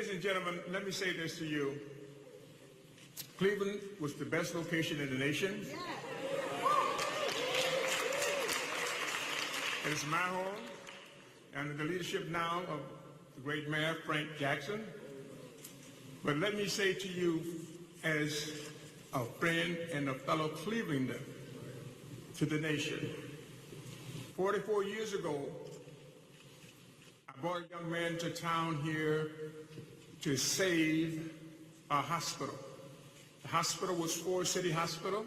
Ladies and gentlemen, let me say this to you. Cleveland was the best location in the nation. It is my home, under the leadership now of the great Mayor Frank Jackson. But let me say to you, as a friend and a fellow Clevelander to the nation, 44 years ago, I brought a young man to town here to save a hospital. The hospital was Ford City Hospital,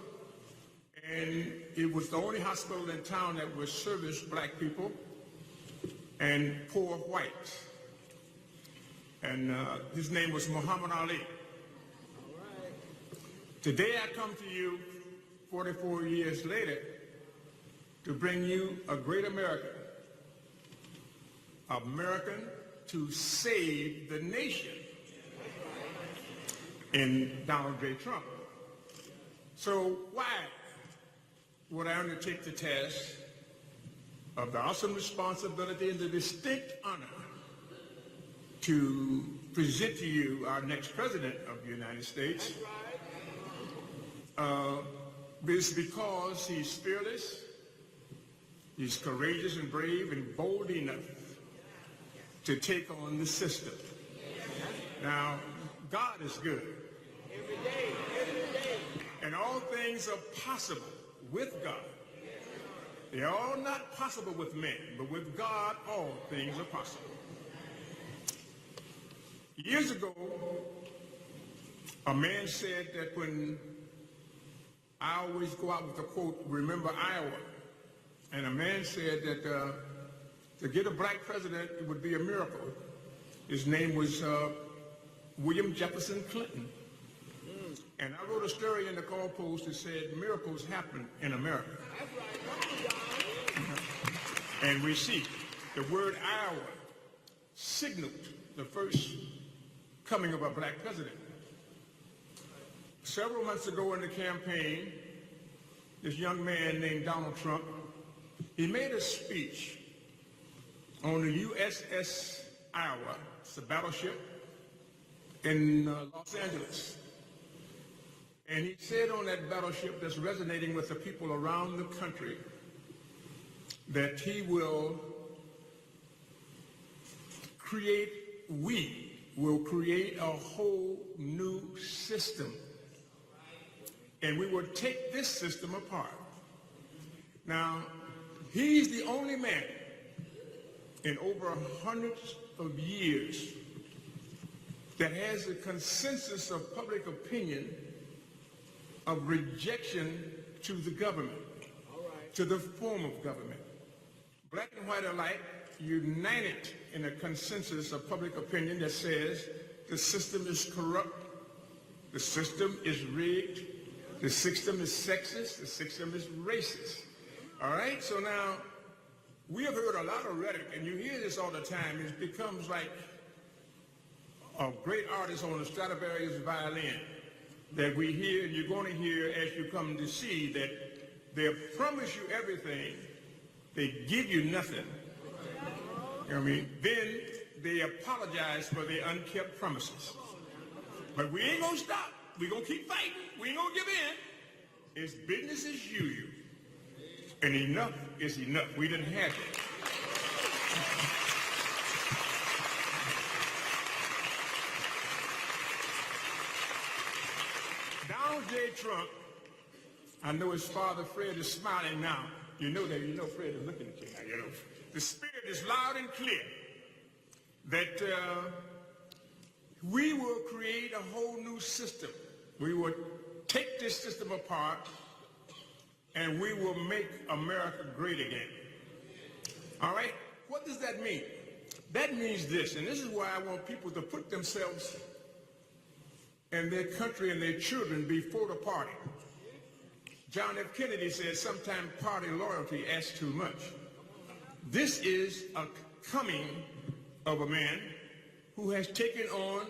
and it was the only hospital in town that would service black people and poor whites. And his name was Muhammad Ali. Today I come to you 44 years later to bring you a great American to save the nation in Donald J. Trump. So why would I undertake the task of the awesome responsibility and the distinct honor to present to you our next president of the United States? It's because he's fearless, he's courageous and brave and bold enough to take on the system. Now, God is good. Every day. And all things are possible with God. They are all not possible with men, but with God, all things are possible. Years ago, a man said that when I always go out with the quote, "Remember Iowa," and a man said that to get a black president, it would be a miracle. His name was William Jefferson Clinton. And I wrote a story in the Call Post that said miracles happen in America. And we see the word Iowa signaled the first coming of a black president. Several months ago in the campaign, this young man named Donald Trump, he made a speech on the USS Iowa. It's a battleship in Los Angeles. And he said on that battleship that's resonating with the people around the country that he will create a whole new system. And we will take this system apart. Now, he's the only man in over hundreds of years that has a consensus of public opinion of rejection to the government, to the form of government. Black and white alike united in a consensus of public opinion that says the system is corrupt, the system is rigged, the system is sexist, the system is racist. All right, so now we have heard a lot of rhetoric, and you hear this all the time. It becomes like a great artist on a Stradivarius violin that we hear, and you're going to hear as you come to see that they promise you everything, they give you nothing. You know what I mean? Then they apologize for their unkept promises. But we ain't gonna stop. We're gonna keep fighting. We ain't gonna give in. It's business as usual. And enough is enough. We didn't have it. Donald J. Trump, I know his father Fred is smiling now. You know that, Fred is looking at you now, The spirit is loud and clear that we will create a whole new system. We will take this system apart and we will make America great again. All right? What does that mean? That means this, and this is why I want people to put themselves and their country and their children before the party. John F. Kennedy said sometimes party loyalty asks too much. This is a coming of a man who has taken on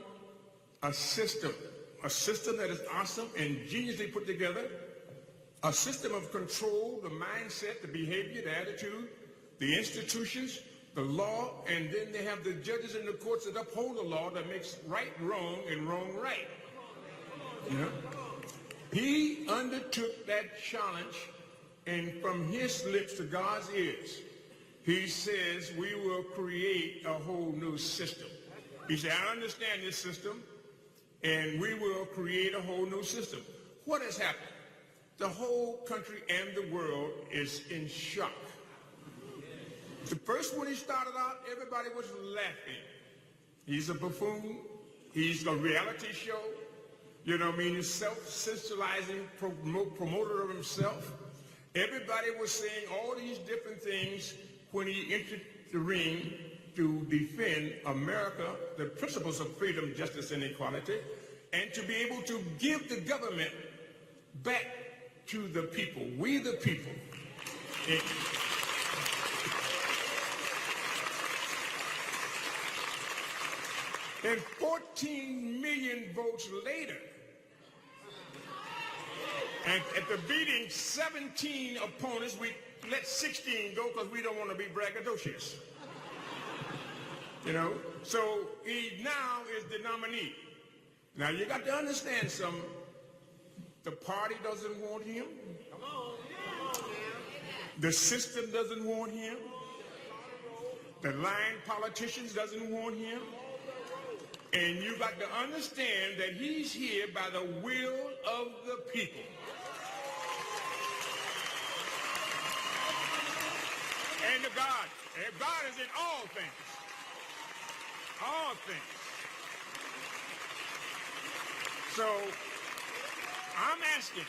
a system that is awesome and ingeniously put together, a system of control, the mindset, the behavior, the attitude, the institutions, the law, and then they have the judges in the courts that uphold the law that makes right wrong and wrong right. You know? He undertook that challenge, and from his lips to God's ears, he says we will create a whole new system. He said, I understand this system, and we will create a whole new system. What has happened? The whole country and the world is in shock. The first when he started out, everybody was laughing. He's a buffoon. He's a reality show. You know what I mean? He's self-sensualizing promoter of himself. Everybody was saying all these different things when he entered the ring to defend America, the principles of freedom, justice, and equality, and to be able to give the government back to the people, we the people. And 14 million votes later, and after beating 17 opponents, we let 16 go because we don't want to be braggadocious. You know, so he now is the nominee. Now you got to understand something. The party doesn't want him. The system doesn't want him. The lying politicians doesn't want him. And you got to understand that he's here by the will of the people. And to God. And God is in all things. All things. So, I'm asking.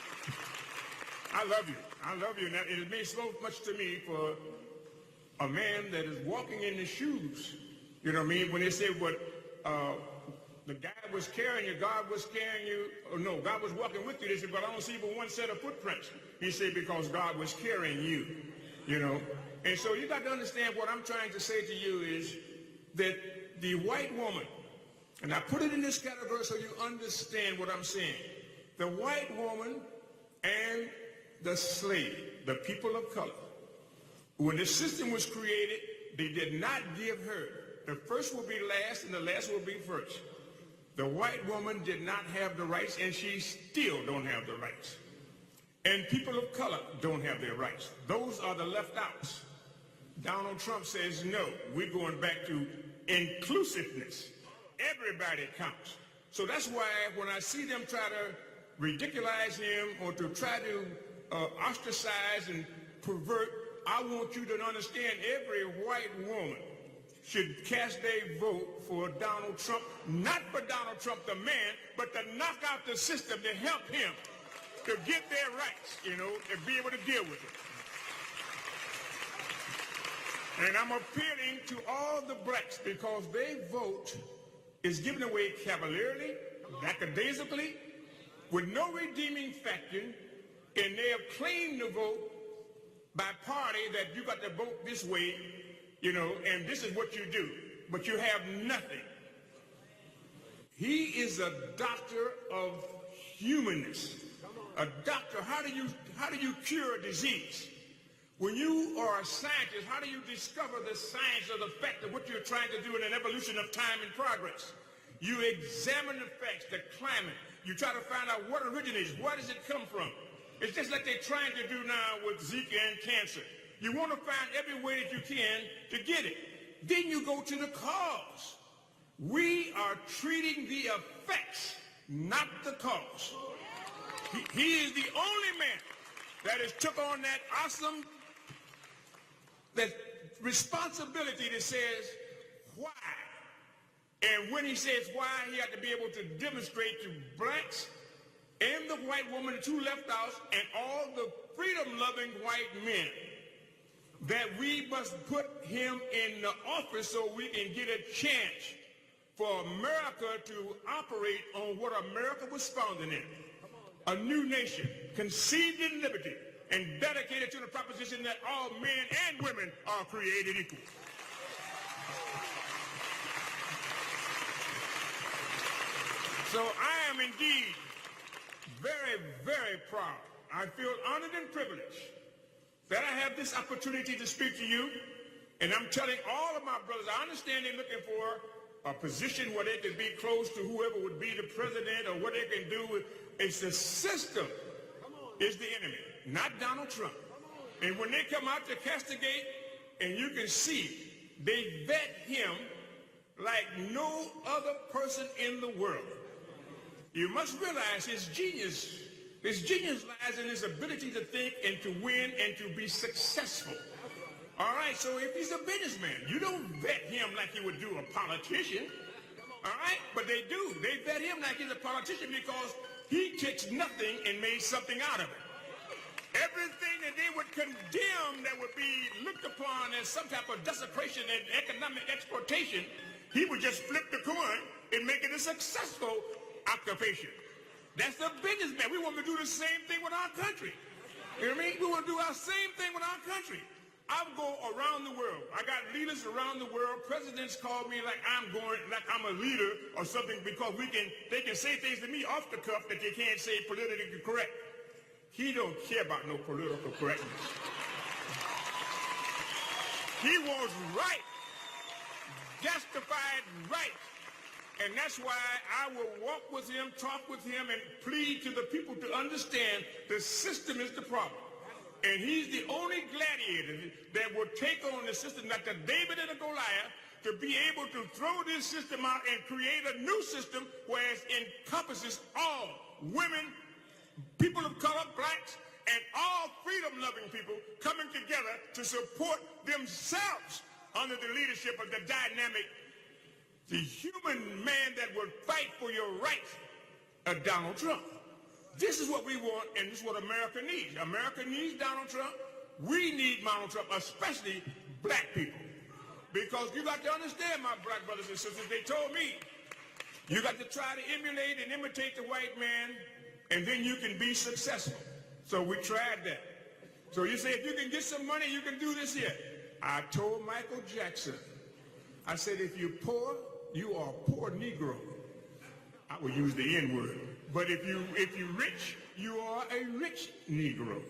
I love you. I love you. And it means so much to me for a man that is walking in the shoes. You know what I mean? When they say what the guy was carrying you, God was carrying you. Oh, no, God was walking with you. They said, but I don't see but one set of footprints. He said, because God was carrying you. You know? And so you got to understand what I'm trying to say to you is that the white woman, and I put it in this category so you understand what I'm saying. The white woman and the slave, the people of color, when the system was created, they did not give her. The first will be last and the last will be first. The white woman did not have the rights, and she still don't have the rights. And people of color don't have their rights. Those are the left outs. Donald Trump says, no, we're going back to inclusiveness. Everybody counts. So that's why when I see them try to ridiculize him or to try to ostracize and pervert, I want you to understand every white woman should cast their vote for Donald Trump, not for Donald Trump the man, but to knock out the system to help him to get their rights, you know, and be able to deal with it. And I'm appealing to all the blacks because their vote is given away cavalierly, lackadaisically, with no redeeming factor, and they have claimed the vote by party that you got to vote this way, you know, and this is what you do, but you have nothing. He is a doctor of humanness. A doctor, how do you cure a disease? When you are a scientist, how do you discover the science of the fact of what you're trying to do in an evolution of time and progress? You examine the facts, the climate. You try to find out what originates, where does it come from? It's just like they're trying to do now with Zika and cancer. You want to find every way that you can to get it. Then you go to the cause. We are treating the effects, not the cause. He is the only man that has took on that awesome that responsibility that says why. And when he says why, he had to be able to demonstrate to blacks and the white woman, the two left outs, and all the freedom-loving white men that we must put him in the office so we can get a chance for America to operate on what America was founded in. A new nation, conceived in liberty, and dedicated to the proposition that all men and women are created equal. So I am indeed very, very proud. I feel honored and privileged that I have this opportunity to speak to you And I'm telling all of my brothers, I understand they're looking for a position where they could be close to whoever would be the president or what they can do. It's the system is the enemy, not Donald Trump. And when they come out to castigate, and you can see they vet him like no other person in the world. You must realize his genius lies in his ability to think and to win and to be successful. All right, so if he's a businessman, you don't vet him like you would do a politician. All right, but they do. They vet him like he's a politician because he takes nothing and made something out of it. Everything that they would condemn that would be looked upon as some type of desecration and economic exploitation, he would just flip the coin and make it a successful occupation. That's the businessman. We want to do the same thing with our country. You know what I mean? We want to do our same thing with our country. I go around the world. I got leaders around the world. Presidents call me like I'm a leader or something because they can say things to me off the cuff that they can't say politically correct. He don't care about no political correctness. He wants right, justified right. And that's why I will walk with him, talk with him, and plead to the people to understand the system is the problem. And he's the only gladiator that will take on the system like the David and the Goliath to be able to throw this system out and create a new system where it encompasses all women, people of color, blacks, and all freedom-loving people coming together to support themselves under the leadership of the dynamic, the human man that will fight for your rights, Donald Trump. This is what we want, and this is what America needs. America needs Donald Trump. We need Donald Trump, especially black people. Because you got to understand, my black brothers and sisters, they told me, you got to try to emulate and imitate the white man, and then you can be successful. So we tried that. So you say, if you can get some money, you can do this here. I told Michael Jackson, I said, if you're poor, you are a poor Negro. I would use the N-word. But if you're rich, you are a rich Negro.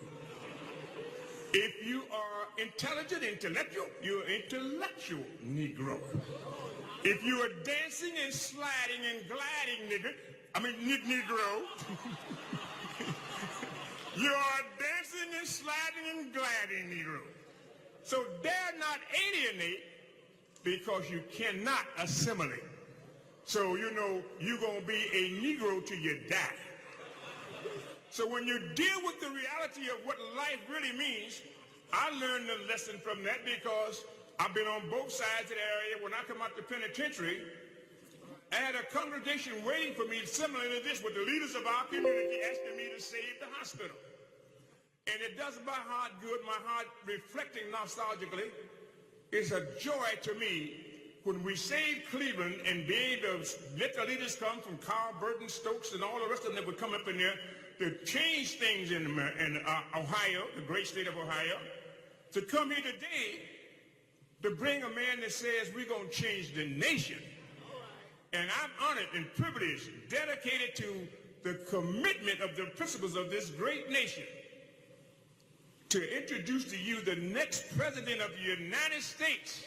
If you are intelligent, intellectual, you're an intellectual Negro. If you are dancing and sliding and gliding, Negro, you are dancing and sliding and gliding Negro. So dare not alienate because you cannot assimilate. So, you know, you're going to be a Negro till you die. So when you deal with the reality of what life really means, I learned the lesson from that because I've been on both sides of the area. When I come out the penitentiary, I had a congregation waiting for me similar to this with the leaders of our community asking me to save the hospital. And it does my heart good, my heart reflecting nostalgically. It's a joy to me when we saved Cleveland and be able to let the leaders come from Carl, Burton, Stokes, and all the rest of them that would come up in there to change things in Ohio, the great state of Ohio, to come here today to bring a man that says we're going to change the nation. And I'm honored and privileged, dedicated to the commitment of the principles of this great nation to introduce to you the next president of the United States.